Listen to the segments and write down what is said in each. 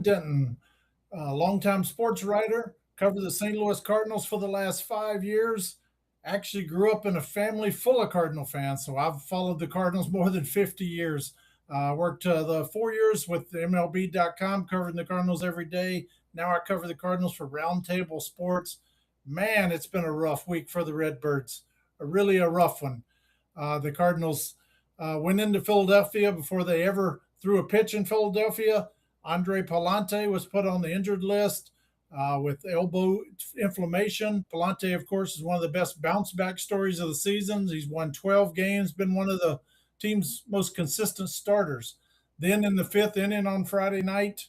Denton, longtime sports writer, covered the St. Louis Cardinals for the last 5 years. Actually, grew up in a family full of Cardinal fans, so I've followed the Cardinals more than 50 years. Worked the 4 years with MLB.com, covering the Cardinals every day. Now I cover the Cardinals for Roundtable Sports. Man, it's been a rough week for the Redbirds. Really a rough one. The Cardinals went into Philadelphia before they ever threw a pitch in Philadelphia. Andre Palante was put on the injured list with elbow inflammation. Palante, of course, is one of the best bounce back stories of the season. He's won 12 games, been one of the team's most consistent starters. Then in the fifth inning on Friday night,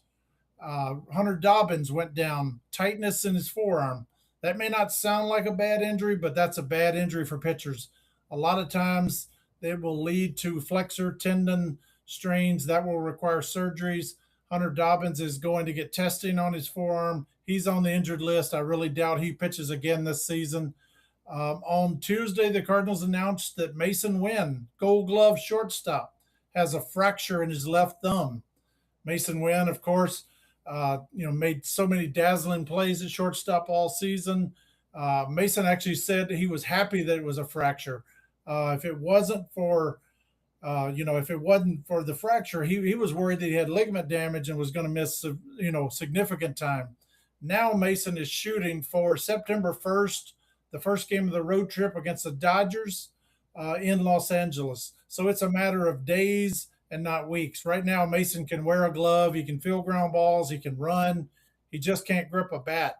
Hunter Dobbins went down, tightness in his forearm. That may not sound like a bad injury, but that's a bad injury for pitchers. A lot of times it will lead to flexor tendon strains that will require surgeries. Hunter Dobbins is going to get testing on his forearm. He's on the injured list. I really doubt he pitches again this season. On Tuesday, the Cardinals announced that Mason Wynn, Gold Glove shortstop, has a fracture in his left thumb. Mason Wynn, of course, made so many dazzling plays at shortstop all season. Mason actually said he was happy that it was a fracture. If it wasn't for if it wasn't for the fracture, he was worried that he had ligament damage and was going to miss, significant time. Now Mason is shooting for September 1st, the first game of the road trip against the Dodgers in Los Angeles. So it's a matter of days and not weeks. Right now, Mason can wear a glove, he can feel ground balls, he can run, he just can't grip a bat.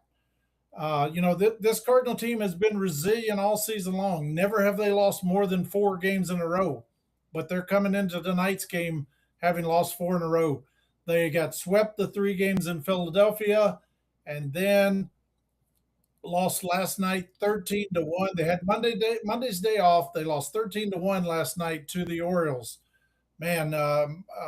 This Cardinal team has been resilient all season long. Never have they lost more than 4 games in a row. But they're coming into tonight's game having lost 4 in a row. They got swept the 3 games in Philadelphia and then lost last night 13-1. They had Monday's day off. They lost 13-1 last night to the Orioles. Man,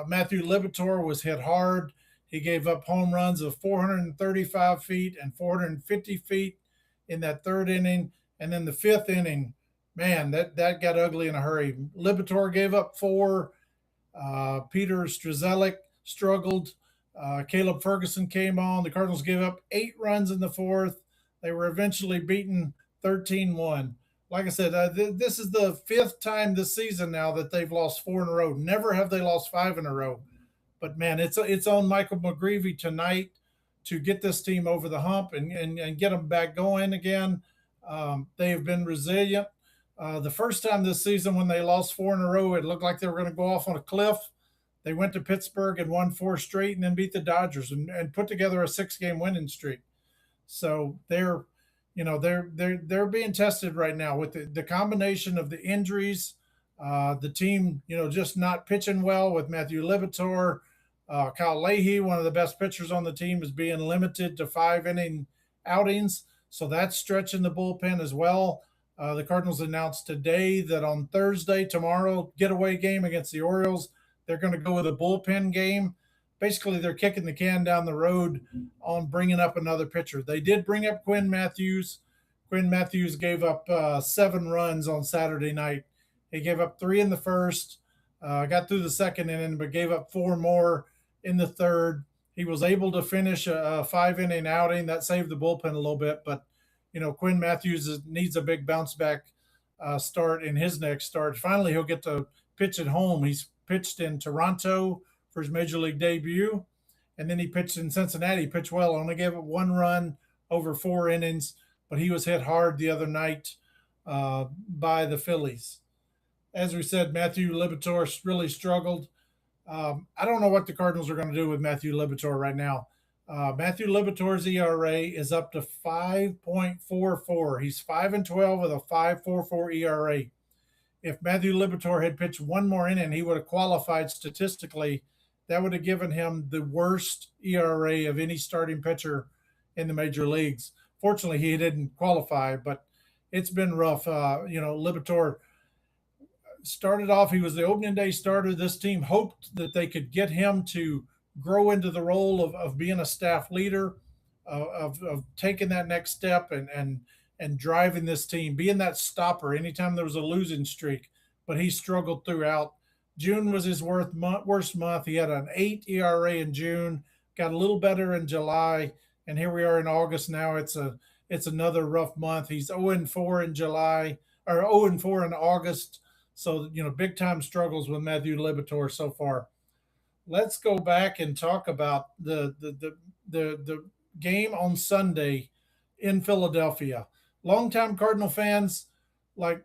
Matthew Libator was hit hard. He gave up home runs of 435 feet and 450 feet in that third inning. And then the fifth inning, man, that got ugly in a hurry. Libator gave up 4. Peter Strzelik struggled. Caleb Ferguson came on. The Cardinals gave up 8 runs in the fourth. They were eventually beaten 13-1. Like I said, this is the 5th time this season now that they've lost 4 in a row. Never have they lost 5 in a row. But man, it's on Michael McGreevy tonight to get this team over the hump and get them back going again. They have been resilient. The first time this season when they lost 4 in a row, it looked like they were going to go off on a cliff. They went to Pittsburgh and won 4 straight and then beat the Dodgers and put together a 6-game winning streak. So they're being tested right now with the combination of the injuries, the team, just not pitching well with Matthew Libator. Kyle Leahy, one of the best pitchers on the team, is being limited to 5-inning outings. So that's stretching the bullpen as well. The Cardinals announced today that on Thursday, tomorrow, getaway game against the Orioles, they're going to go with a bullpen game. Basically, they're kicking the can down the road on bringing up another pitcher. They did bring up Quinn Matthews. Quinn Matthews gave up 7 runs on Saturday night. He gave up 3 in the first, got through the second inning, but gave up 4 more in the third. He was able to finish a 5-inning outing. That saved the bullpen a little bit, but Quinn Matthews needs a big bounce back start in his next start. Finally, he'll get to pitch at home. He's pitched in Toronto for his major league debut, and then he pitched in Cincinnati. He pitched well, only gave up 1 run over 4 innings, but he was hit hard the other night by the Phillies. As we said, Matthew Libator really struggled. I don't know what the Cardinals are going to do with Matthew Libator right now. Matthew Libator's ERA is up to 5.44. He's 5-12 with a 5.44 ERA. If Matthew Libator had pitched 1 more inning, he would have qualified statistically. That would have given him the worst ERA of any starting pitcher in the major leagues. Fortunately, he didn't qualify, but it's been rough. Libator started off, he was the opening day starter. This team hoped that they could get him to grow into the role of being a staff leader, of taking that next step and driving this team, being that stopper anytime there was a losing streak. But he struggled throughout. June was his worst month. He had an 8 ERA in June, got a little better in July, and here we are in August now. It's another rough month. He's 0-4 in July, or 0-4 in August. So big time struggles with Matthew Libator so far. Let's go back and talk about the game on Sunday in Philadelphia. Longtime Cardinal fans, like,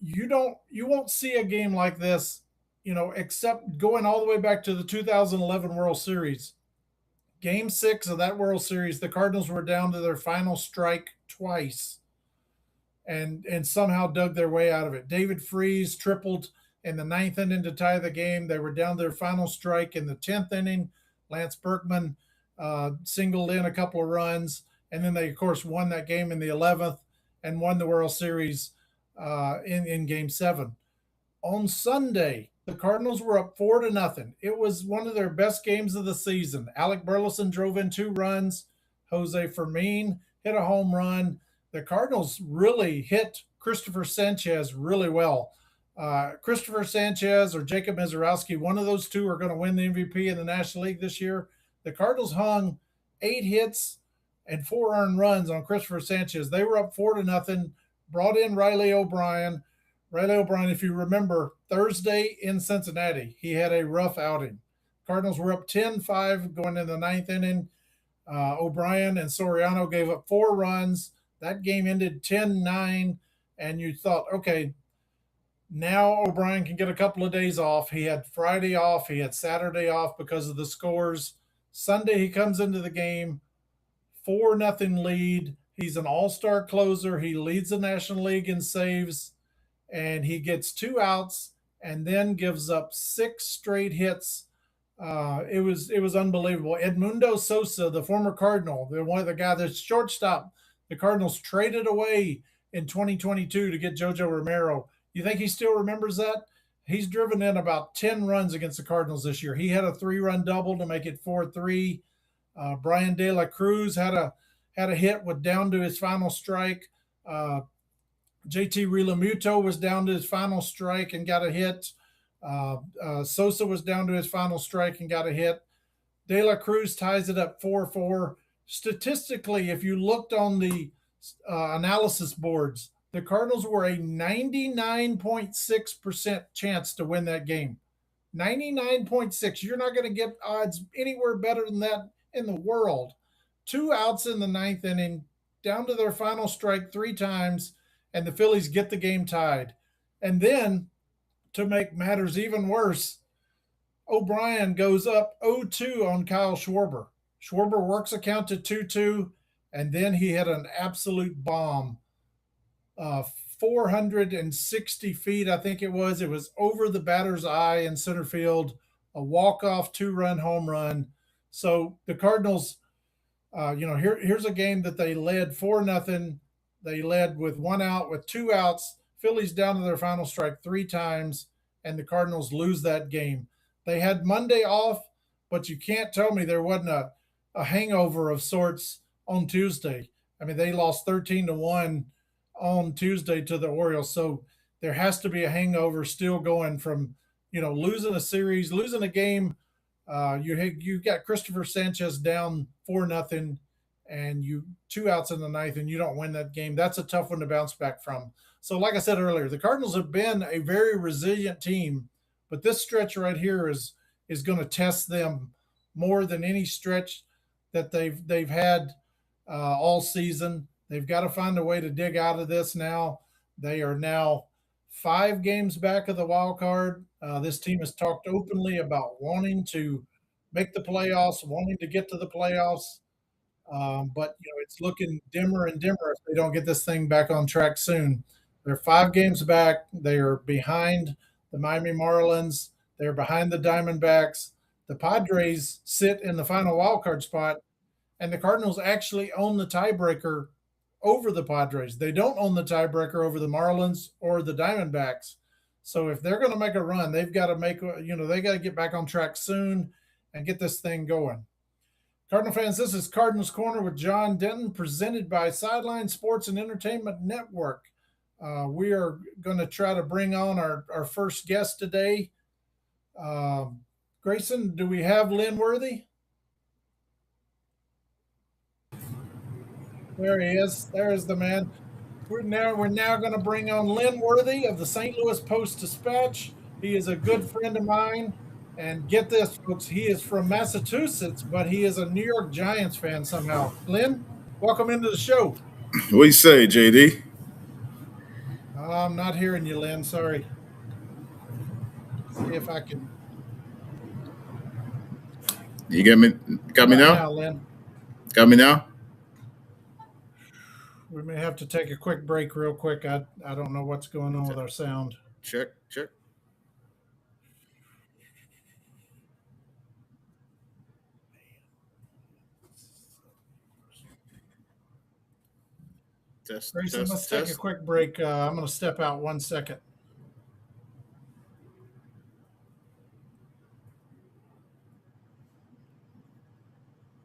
you won't see a game like this, except going all the way back to the 2011 World Series. Game 6 of that World Series, the Cardinals were down to their final strike twice, and somehow dug their way out of it. David Freese tripled in the ninth inning to tie the game. They were down to their final strike in the 10th inning. Lance Berkman singled in a couple of runs, and then they, of course, won that game in the 11th and won the World Series in Game 7. On Sunday, the Cardinals were up 4-0. It was one of their best games of the season. Alec Burleson drove in 2 runs. Jose Fermin hit a home run. The Cardinals really hit Christopher Sanchez really well. Christopher Sanchez or Jacob Mizorowski, one of those two are going to win the MVP in the National League this year. The Cardinals hung 8 hits and 4 earned runs on Christopher Sanchez. They were up 4-0, brought in Riley O'Brien. Riley O'Brien, if you remember, Thursday in Cincinnati, he had a rough outing. Cardinals were up 10-5 going into the ninth inning. O'Brien and Soriano gave up 4 runs. That game ended 10-9, and you thought, okay, now O'Brien can get a couple of days off. He had Friday off. He had Saturday off because of the scores. Sunday, he comes into the game, 4-0 lead. He's an all-star closer. He leads the National League in saves, and he gets 2 outs and then gives up 6 straight hits. It was unbelievable. Edmundo Sosa, the former Cardinal, the guy that's shortstop, the Cardinals traded away in 2022 to get JoJo Romero. You think he still remembers that? He's driven in about 10 runs against the Cardinals this year. He had a 3-run double to make it 4-3. Brian De La Cruz had a hit with down to his final strike. JT Realmuto was down to his final strike and got a hit. Sosa was down to his final strike and got a hit. De La Cruz ties it up 4-4. Statistically, if you looked on the analysis boards, the Cardinals were a 99.6% chance to win that game. 99.6. You're not going to get odds anywhere better than that in the world. 2 outs in the ninth inning, down to their final strike 3 times, and the Phillies get the game tied. And then, to make matters even worse, O'Brien goes up 0-2 on Kyle Schwarber. Schwarber works a count to 2-2, and then he hit an absolute bomb. 460 feet, I think it was. It was over the batter's eye in center field, a walk-off 2-run home run. So the Cardinals, here's a game that they led 4-0. They led with 1 out, with 2 outs. Phillies down to their final strike 3 times, and the Cardinals lose that game. They had Monday off, but you can't tell me there wasn't a hangover of sorts on Tuesday. I mean, they lost 13-1 on Tuesday to the Orioles, so there has to be a hangover still going from losing a series, losing a game. You got Christopher Sanchez down 4-0, and you 2 outs in the ninth, and you don't win that game. That's a tough one to bounce back from. So, like I said earlier, the Cardinals have been a very resilient team, but this stretch right here is going to test them more than any stretch that they've had all season. They've got to find a way to dig out of this now. They are now 5 games back of the wild card. This team has talked openly about wanting to make the playoffs, wanting to get to the playoffs. But it's looking dimmer and dimmer if they don't get this thing back on track soon. They're 5 games back. They are behind the Miami Marlins. They're behind the Diamondbacks. The Padres sit in the final wild card spot, and the Cardinals actually own the tiebreaker over the Padres. They don't own the tiebreaker over the Marlins or the Diamondbacks. So if they're going to make a run, they've got to they got to get back on track soon and get this thing going. Cardinal fans, this is Cardinals Corner with John Denton, presented by Sideline Sports and Entertainment Network. We are going to try to bring on our first guest today. Grayson, do we have Lynn Worthy? There he is. There is the man. We're now going to bring on Lynn Worthy of the St. Louis Post-Dispatch. He is a good friend of mine, and get this, folks, he is from Massachusetts, but he is a New York Giants fan somehow. Lynn, welcome into the show. What do you say, JD? I'm not hearing you, Lynn. Sorry. See if I can. You get me? How Got me about now? now, Lynn? Got me now? We may have to take a quick break, real quick. I don't know what's going on with our sound. Check, check. Test, Grayson, let's test, take a test, quick break. I'm going to step out 1 second.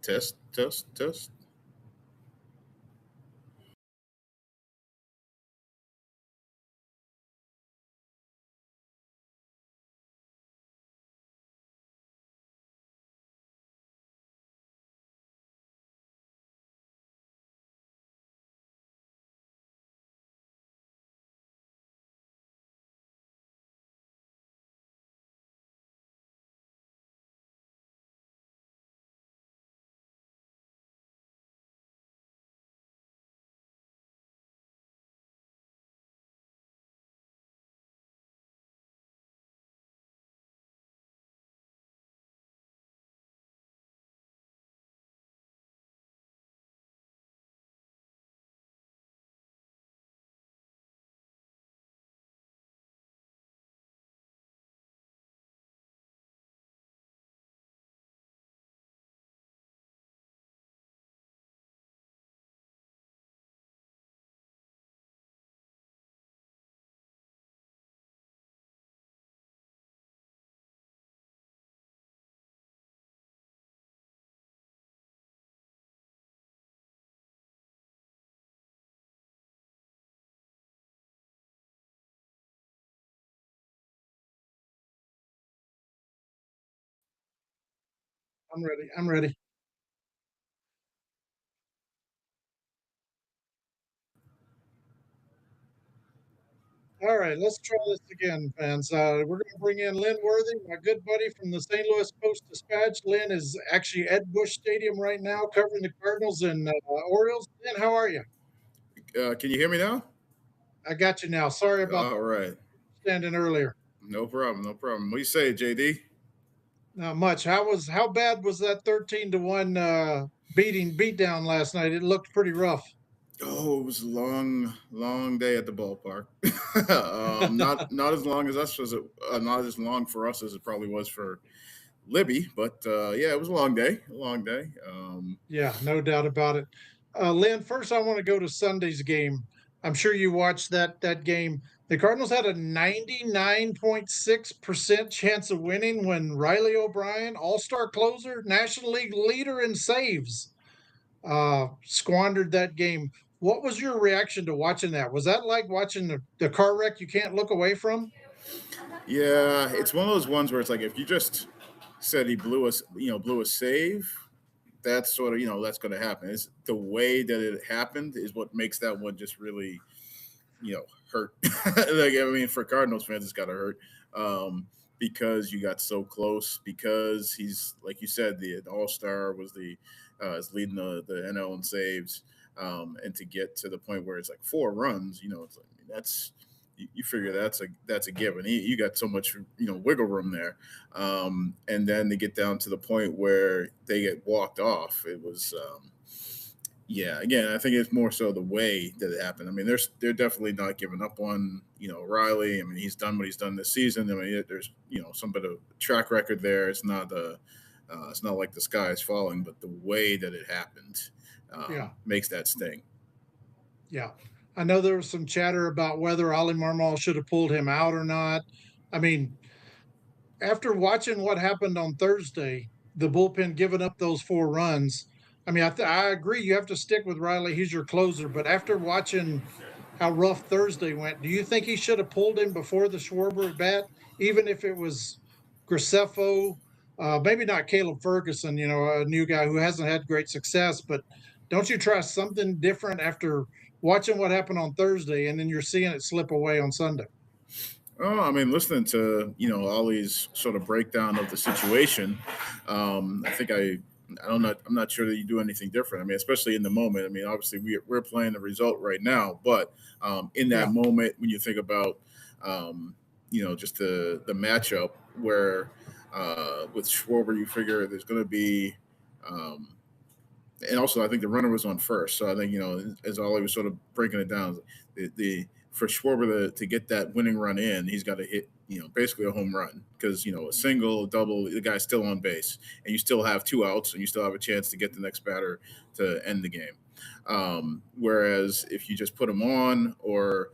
test, test, test. I'm ready. I'm ready. All right, let's try this again, fans. We're going to bring in Lynn Worthy, my good buddy from the St. Louis Post-Dispatch. Lynn is actually at Bush Stadium right now, covering the Cardinals and Orioles. Lynn, how are you? Can you hear me now? I got you now. Sorry about All right. standing earlier. No problem, no problem. What do you say, JD? Not much. How bad was that 13-1 beatdown last night? It looked pretty rough. Oh, it was a long, long day at the ballpark. Not as long as us as not as long for us as it probably was for Libby, but yeah, it was a long day. A long day. Yeah, no doubt about it. Lynn, first I want to go to Sunday's game. I'm sure you watched that game. The Cardinals had a 99.6% chance of winning when Riley O'Brien, All-Star closer, National League leader in saves, squandered that game. What was your reaction to watching that? Was that like watching the car wreck you can't look away from? Yeah, it's one of those ones where it's like if you just said he blew a save, that's sort of that's going to happen. It's the way that it happened is what makes that one just really hurt. Like I mean, for Cardinals fans, it's got to hurt because you got so close. Because he's like you said, the All Star was the is leading the NL in saves, and to get to the point where it's like 4 runs, it's like that's you figure that's a given. You got so much wiggle room there, and then they get down to the point where they get walked off. It was. Yeah, again, I think it's more so the way that it happened. I mean, they're definitely not giving up on Riley. I mean, he's done what he's done this season. I mean, there's some bit of track record there. It's not like the sky is falling, but the way that it happened Yeah, makes that sting. yeah. I know there was some chatter about whether Ollie Marmol should have pulled him out or not. I mean, after watching what happened on Thursday, the bullpen giving up those 4 runs. I mean, I agree you have to stick with Riley. He's your closer. But after watching how rough Thursday went, do you think he should have pulled him before the Schwarber at bat, even if it was Graceffo? Maybe not Caleb Ferguson, a new guy who hasn't had great success, but Don't you try something different after watching what happened on Thursday and then you're seeing it slip away on Sunday? Oh, I mean, listening to Ollie's sort of breakdown of the situation, I think I'm not sure that you do anything different. I mean, especially in the moment. I mean, obviously we're playing the result right now, but in that Yeah. moment when you think about just the matchup where with Schwarber, you figure there's going to be. Um, and also I think the runner was on first. So I think as Ollie was sort of breaking it down, the for Schwarber to get that winning run in, he's got to hit basically a home run because a single, a double, the guy's still on base, and you still have two outs, and you still have a chance to get the next batter to end the game. Whereas if you just put him on, or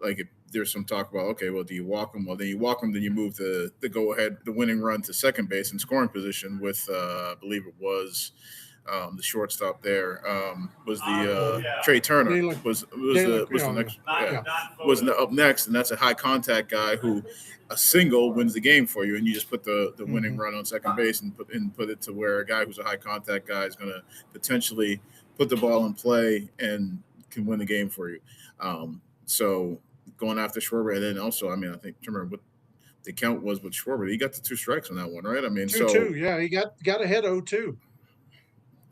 like if there's some talk about, okay, well, do you walk him? Well, then you walk him, then you move the go ahead, the winning run to second base in scoring position with, I believe it was the shortstop there was the Trey Turner Daylight, was the yeah, next yeah, up next, and that's a high contact guy who a single wins the game for you, and you just put the winning hmm run on second base and put it to where a guy who's a high contact guy is going to potentially put the ball in play and can win the game for you. So going after Schwarber, and then also, I mean, I think remember what the count was with Schwarber. He got the two strikes on that one, right? I mean, 2-2. so Yeah, he got ahead 0-2.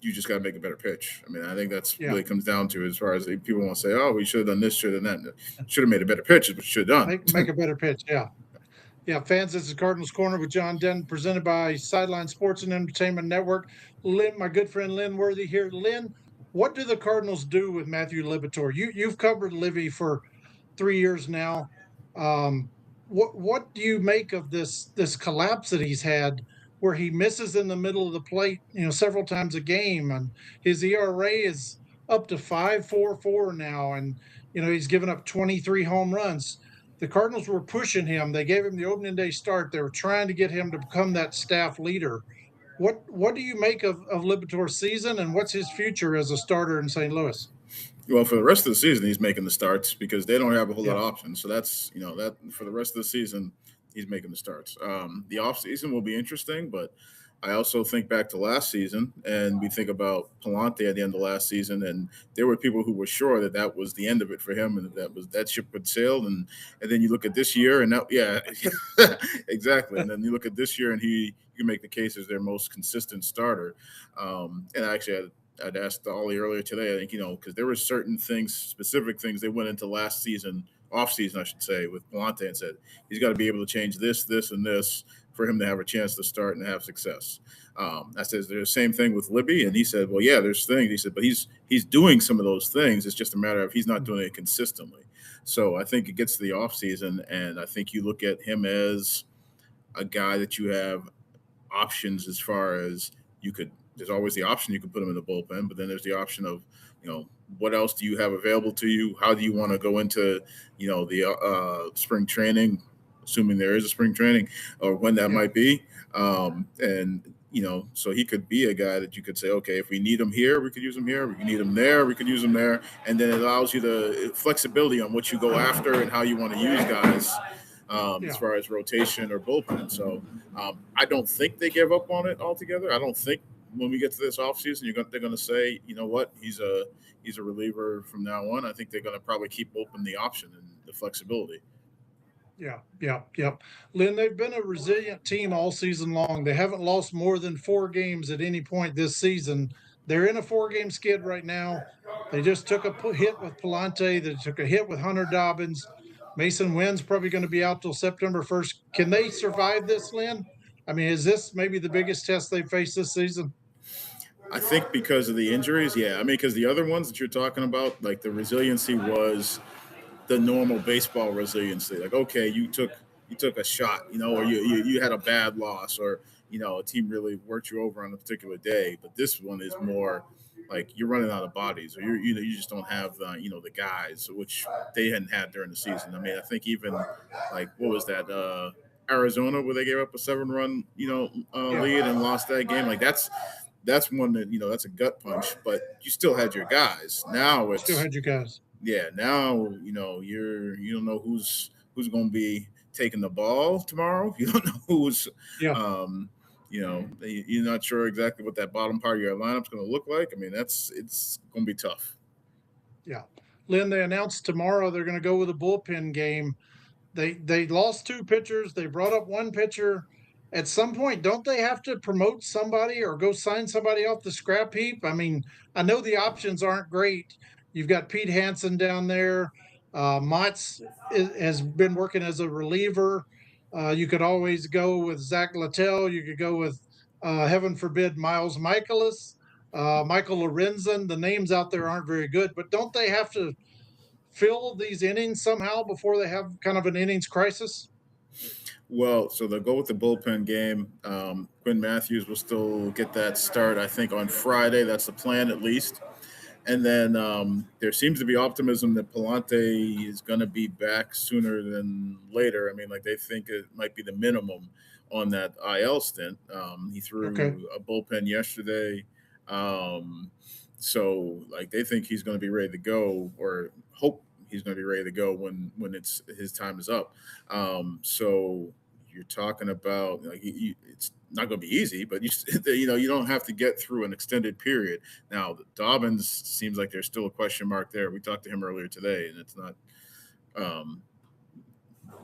you just got to make a better pitch. I mean, I think that's Yeah, really comes down to as far as people want to say, oh, we should have done this, should have done that. Should have made a better pitch, is what you should have make done. a better pitch. Yeah. Yeah, fans, this is Cardinals Corner with John Denton, presented by Sideline Sports and Entertainment Network. Lynn, my good friend Lynn Worthy here. Lynn, what do the Cardinals do with Matthew Liberatore? You've covered Livy for 3 years now. Um, what do you make of this collapse that he's had, where he misses in the middle of the plate, several times a game, and his ERA is up to 5.44 now, and he's given up 23 home runs. The Cardinals were pushing him. They gave him the opening day start. They were trying to get him to become that staff leader. What do you make of Liberatore's season, and what's his future as a starter in St. Louis? Well, for the rest of the season, he's making the starts because they don't have a whole lot Yeah, of options. So that's that for the rest of the season, he's making the starts. The off season will be interesting, but I also think back to last season, and we think about Palante at the end of last season, and there were people who were sure that that was the end of it for him, and that ship had sailed. And then you look at this year, and now, yeah, exactly. And then you look at this year, and you can make the case as their most consistent starter. And actually, I'd asked Ollie earlier today. I think because there were certain things, specific things they went into last season, off season, I should say, with Palante, and said he's got to be able to change this, this, and this for him to have a chance to start and have success. I said there's the same thing with Libby, and he said, well, yeah, there's things. He said, but he's doing some of those things. It's just a matter of he's not doing it consistently. So I think it gets to the off season, and I think you look at him as a guy that you have options as far as you could. There's always the option you could put him in the bullpen, but then there's the option of what else do you have available to you? How do you want to go into the spring training, assuming there is a spring training, or when that yeah, might be, and so he could be a guy that you could say, okay, if we need him here, we could use him here. We need him there, we could use him there, and then it allows you the flexibility on what you go after and how you want to use guys as yeah. far as rotation or bullpen. So I don't think they give up on it altogether. I don't think when we get to this offseason, they're going to say, you know what, he's a reliever from now on. I think they're going to probably keep open the option and the flexibility. Yeah, yeah, yeah. Lynn, they've been a resilient team all season long. They haven't lost more than 4 games at any point this season. They're in a 4-game skid right now. They just took a hit with Palante. They took a hit with Hunter Dobbins. Mason Wynn's probably going to be out till September 1st. Can they survive this, Lynn? I mean, is this maybe the biggest test they face this season? I think because of the injuries, yeah. I mean, because the other ones that you're talking about, like the resiliency was the normal baseball resiliency. Like, okay, you took a shot, or you had a bad loss, or a team really worked you over on a particular day. But this one is more like you're running out of bodies, or you just don't have the guys, which they hadn't had during the season. I mean, I think even like what was that Arizona where they gave up a 7-run Yeah, lead and lost that game. Like that's one that that's a gut punch, but you still had your guys. Now still it's had you guys. yeah, now you don't know who's going to be taking the ball tomorrow. You don't know who's Yeah, um, You're not sure exactly what that bottom part of your lineup's going to look like. I mean, it's going to be tough. Yeah. Lynn, they announced tomorrow they're going to go with a bullpen game. They lost two pitchers. They brought up one pitcher. At some point, don't they have to promote somebody or go sign somebody off the scrap heap? I mean, I know the options aren't great. You've got Pete Hansen down there. Mott's has been working as a reliever. You could always go with Zach Littell. You could go with, heaven forbid, Miles Michaelis, Michael Lorenzen. The names out there aren't very good, but don't they have to fill these innings somehow before they have kind of an innings crisis? Well, so they'll go with the bullpen game. Quinn Matthews will still get that start, I think, on Friday. That's the plan, at least. And then there seems to be optimism that Palante is going to be back sooner than later. I mean, like they think it might be the minimum on that IL stint. He Okay. threw a bullpen yesterday. So like they think he's going to be ready to go, or hope he's going to be ready to go when it's his time is up. So you're talking about like it's not going to be easy, but you don't have to get through an extended period. Now Dobbins seems like there's still a question mark there. We talked to him earlier today, and it's um,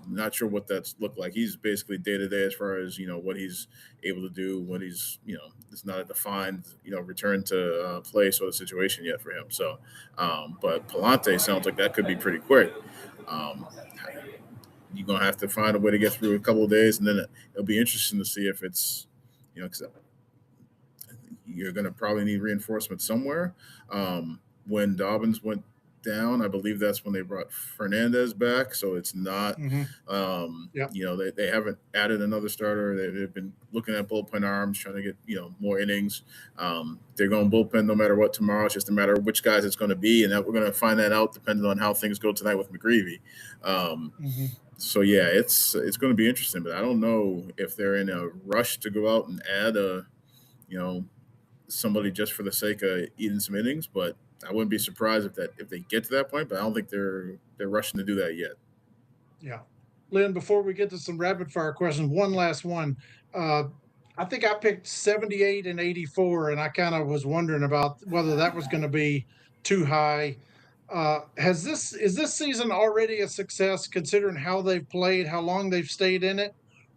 not sure what that's looked like. He's basically day to day as far as what he's able to do. What he's it's not a defined return to play sort of situation yet for him. So, but Palante sounds like that could be pretty quick. Um, you're gonna have to find a way to get through a couple of days, and then it'll be interesting to see if it's because you're going to probably need reinforcement somewhere. When Dobbins went down, I believe that's when they brought Fernandez back. So it's not, Mm-hmm. Yeah. they haven't added another starter. They've been looking at bullpen arms, trying to get, more innings. They're going bullpen no matter what tomorrow. It's just a matter of which guys it's going to be. And that we're going to find that out depending on how things go tonight with McGreevy. Mm-hmm. So yeah, it's going to be interesting, but I don't know if they're in a rush to go out and add you know, somebody just for the sake of eating some innings. But I wouldn't be surprised if they get to that point. But I don't think they're rushing to do that yet. Yeah. Lynn, before we get to some rapid fire questions, one last one. Uh, I think I picked 78 and 84, and I kind of was wondering about whether that was going to be too high. Has this is this season already a success considering how they've played, how long they've stayed in it,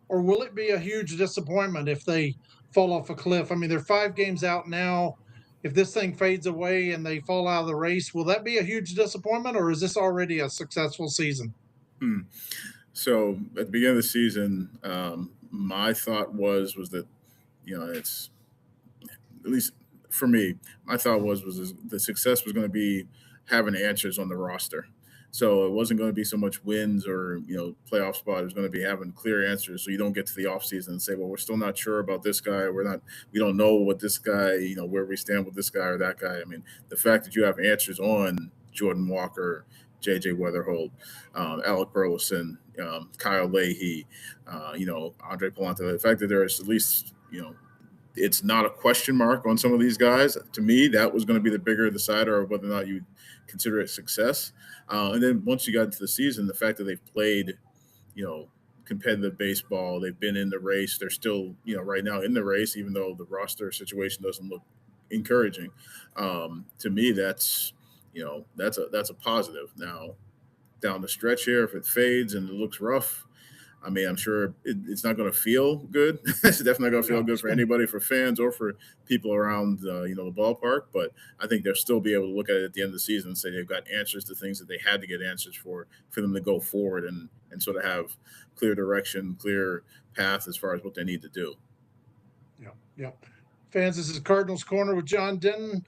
or will it be a huge disappointment if they fall off a cliff? I mean, they're 5 games out now. If this thing fades away and they fall out of the race, will that be a huge disappointment, or is this already a successful season? Hmm. So at the beginning of the season, my thought was that it's at least for me, my thought was the success was going to be having answers on the roster. So it wasn't going to be so much wins or playoff spot. It was going to be having clear answers, so you don't get to the offseason and say, well, we're still not sure about this guy. We don't know what this guy, where we stand with this guy or that guy. I mean, the fact that you have answers on Jordan Walker, J.J. Weatherholt, Alec Burleson, Kyle Leahy, Andre Palante. The fact that there is at least it's not a question mark on some of these guys. To me, that was going to be the bigger decider of whether or not you consider it success. And then once you got into the season, the fact that they've played, competitive baseball, they've been in the race. They're still, right now in the race, even though the roster situation doesn't look encouraging. To me, that's a positive. Now, down the stretch here, if it fades and it looks rough, I mean, I'm sure it's not going to feel good. It's definitely not going to feel Yeah. good for anybody, for fans or for people around, the ballpark. But I think they'll still be able to look at it at the end of the season and say they've got answers to things that they had to get answers for them to go forward and sort of have clear direction, clear path as far as what they need to do. Yeah, yeah. Fans, this is Cardinals Corner with John Denton,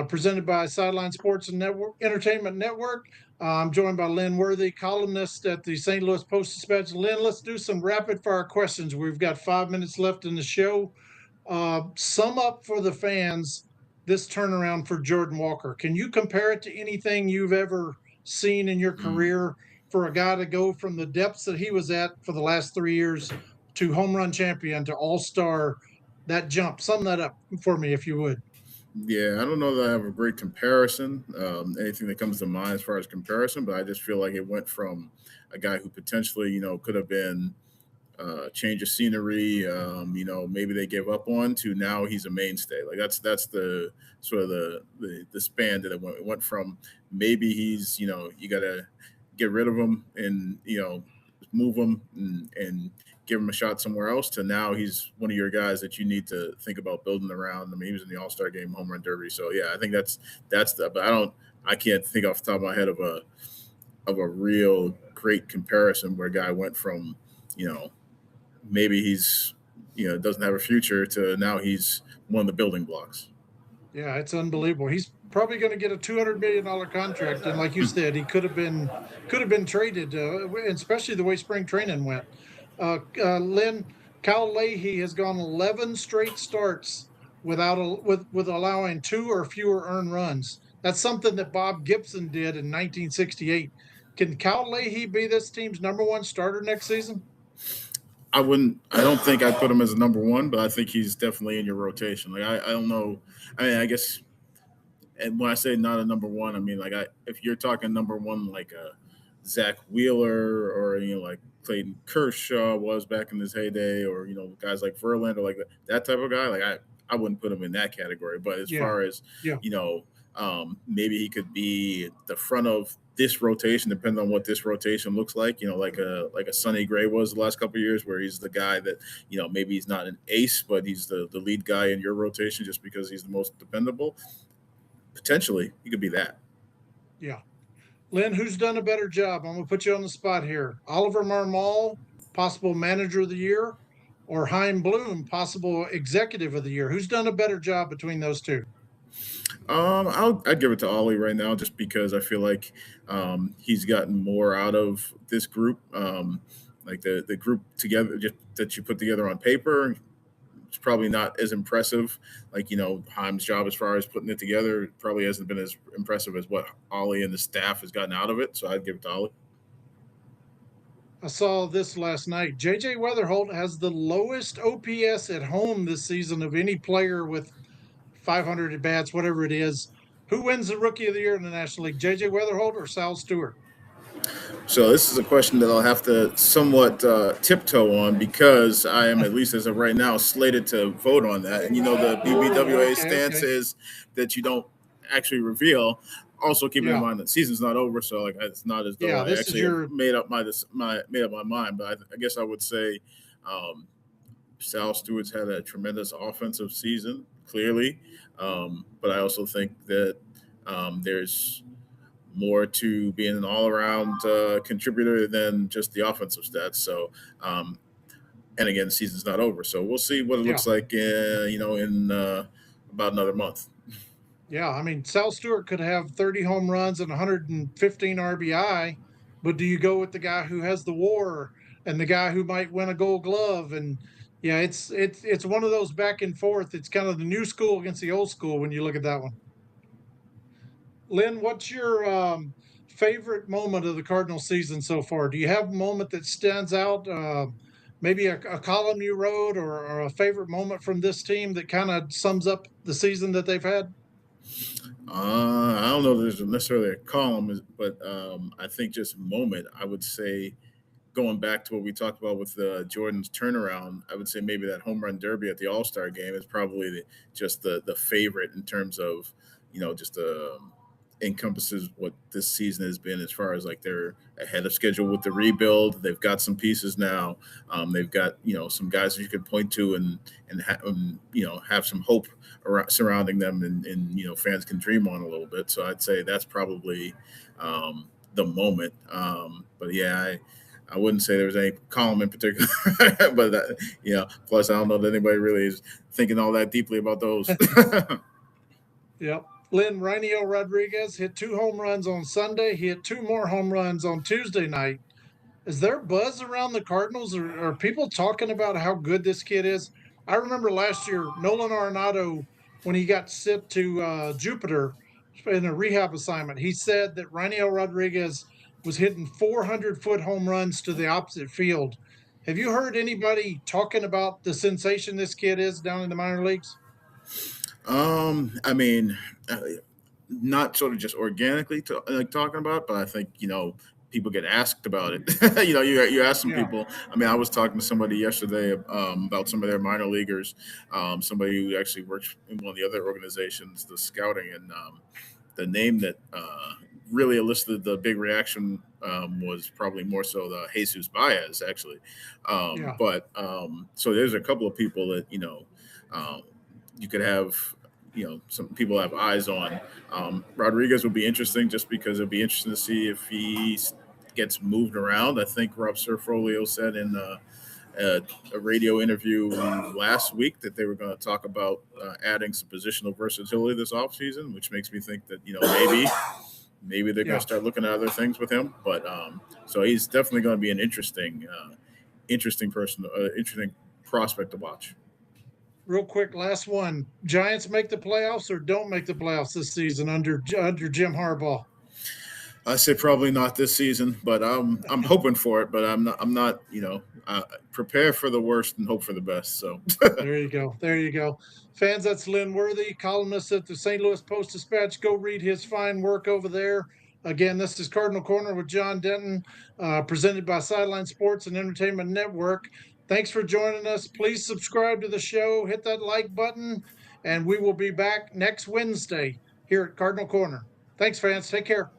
presented by Sideline Sports and Network Entertainment Network. I'm joined by Lynn Worthy, columnist at the St. Louis Post-Dispatch. Lynn, let's do some rapid fire questions. We've got 5 minutes left in the show. Sum up for the fans this turnaround for Jordan Walker. Can you compare it to anything you've ever seen in your Mm. career for a guy to go from the depths that he was at for the last 3 years to home run champion to all-star? That jump, sum that up for me if you would. Yeah, I don't know that I have a great comparison. Anything that comes to mind as far as comparison, but I just feel like it went from a guy who potentially, could have been change of scenery. Maybe they give up on to now he's a mainstay. Like that's the sort of the span that it went from maybe he's you got to get rid of him and move him and give him a shot somewhere else to now he's one of your guys that you need to think about building around. I mean, he was in the All Star game, home run derby. So yeah, I think that's the. But I can't think off the top of my head of a real great comparison where a guy went from you know maybe he's doesn't have a future to now he's one of the building blocks. Yeah, it's unbelievable. He's probably going to get a $200 million contract, and like you said, he could have been traded, especially the way spring training went. Lynn, Kyle Leahy has gone 11 straight starts with allowing two or fewer earned runs. That's something that Bob Gibson did in 1968. Can Kyle Leahy be this team's number one starter next season? I wouldn't. I don't think I'd put him as a number one, but I think he's definitely in your rotation. Like I don't know. I mean, I guess, and when I say not a number one, I mean if you're talking number one like a Zach Wheeler or like Clayton Kershaw was back in his heyday, or guys like Verlander, like that type of guy, like I wouldn't put him in that category. But as Yeah, far as yeah. maybe he could be the front of this rotation, depending on what this rotation looks like. Like a Sonny Gray was the last couple of years, where he's the guy that maybe he's not an ace, but he's the lead guy in your rotation just because he's the most dependable. Potentially, he could be that. Yeah. Lynn, who's done a better job? I'm going to put you on the spot here. Oliver Marmol, possible manager of the year, or Chaim Bloom, possible executive of the year. Who's done a better job between those two? I'd give it to Ollie right now, just because I feel like he's gotten more out of this group. Like the group together just that you put together on paper, it's probably not as impressive. Like Heim's job as far as putting it together probably hasn't been as impressive as what Ollie and the staff has gotten out of it. So I'd give it to Ollie. I saw this last night. JJ Weatherholt has the lowest OPS at home this season of any player with 500 at bats, whatever it is. Who wins the Rookie of the Year in the National League? JJ Weatherholt or Sal Stewart? So this is a question that I'll have to somewhat tiptoe on, because I am, at least as of right now, slated to vote on that. And the Oh, BBWA okay, stance okay. is that you don't actually reveal. Also, keeping in Yeah, mind that the season's not over, so like it's not as though yeah. I This is actually have your made up my mind. But I guess I would say um, Sal Stewart's had a tremendous offensive season, clearly, but I also think that there's more to being an all-around contributor than just the offensive stats. So, um, and again, the season's not over, so we'll see what it yeah. looks like. In about another month. Yeah, I mean, Sal Stewart could have 30 home runs and 115 RBI, but do you go with the guy who has the WAR and the guy who might win a Gold Glove? And yeah, it's one of those back and forth. It's kind of the new school against the old school when you look at that one. Lynn, what's your favorite moment of the Cardinal season so far? Do you have a moment that stands out? Maybe a column you wrote, or a favorite moment from this team that kind of sums up the season that they've had? I don't know if there's necessarily a column, but I think just moment. I would say, going back to what we talked about with Jordan's turnaround, I would say maybe that home run derby at the All Star game is probably just the favorite in terms of just encompasses what this season has been, as far as like they're ahead of schedule with the rebuild. They've got some pieces now. They've got some guys that you can point to and have some hope surrounding them, and fans can dream on a little bit. So I'd say that's probably the moment. But yeah, I wouldn't say there was any column in particular, but plus I don't know that anybody really is thinking all that deeply about those. Yep. Lynn Rainiel Rodriguez hit two home runs on Sunday. He hit two more home runs on Tuesday night. Is there buzz around the Cardinals? Or are people talking about how good this kid is? I remember last year, Nolan Arenado, when he got sent to Jupiter in a rehab assignment, he said that Rainiel Rodriguez was hitting 400-foot home runs to the opposite field. Have you heard anybody talking about the sensation this kid is down in the minor leagues? I mean, not sort of just organically like talking about, but I think people get asked about it. You ask some Yeah. people. I mean, I was talking to somebody yesterday about some of their minor leaguers, somebody who actually works in one of the other organizations, the scouting, and the name that really elicited the big reaction was probably more so the Jesus Baez, actually. Yeah. But so there's a couple of people that um, you could have. Some people have eyes on. Rodriguez would be interesting just because it'd be interesting to see if he gets moved around. I think Rob Serfolio said in a, a radio interview last week that they were going to talk about adding some positional versatility this offseason, which makes me think that maybe they're going Yeah. to start looking at other things with him. But so he's definitely going to be an interesting person, interesting prospect to watch. Real quick, last one. Giants make the playoffs or don't make the playoffs this season under Jim Harbaugh? I say probably not this season, but I'm hoping for it. But I'm not. Prepare for the worst and hope for the best. So There you go. There you go. Fans, that's Lynn Worthy, columnist at the St. Louis Post-Dispatch. Go read his fine work over there. Again, this is Cardinal Corner with John Denton, presented by Sideline Sports and Entertainment Network. Thanks for joining us. Please subscribe to the show, hit that like button, and we will be back next Wednesday here at Cardinal Corner. Thanks, fans. Take care.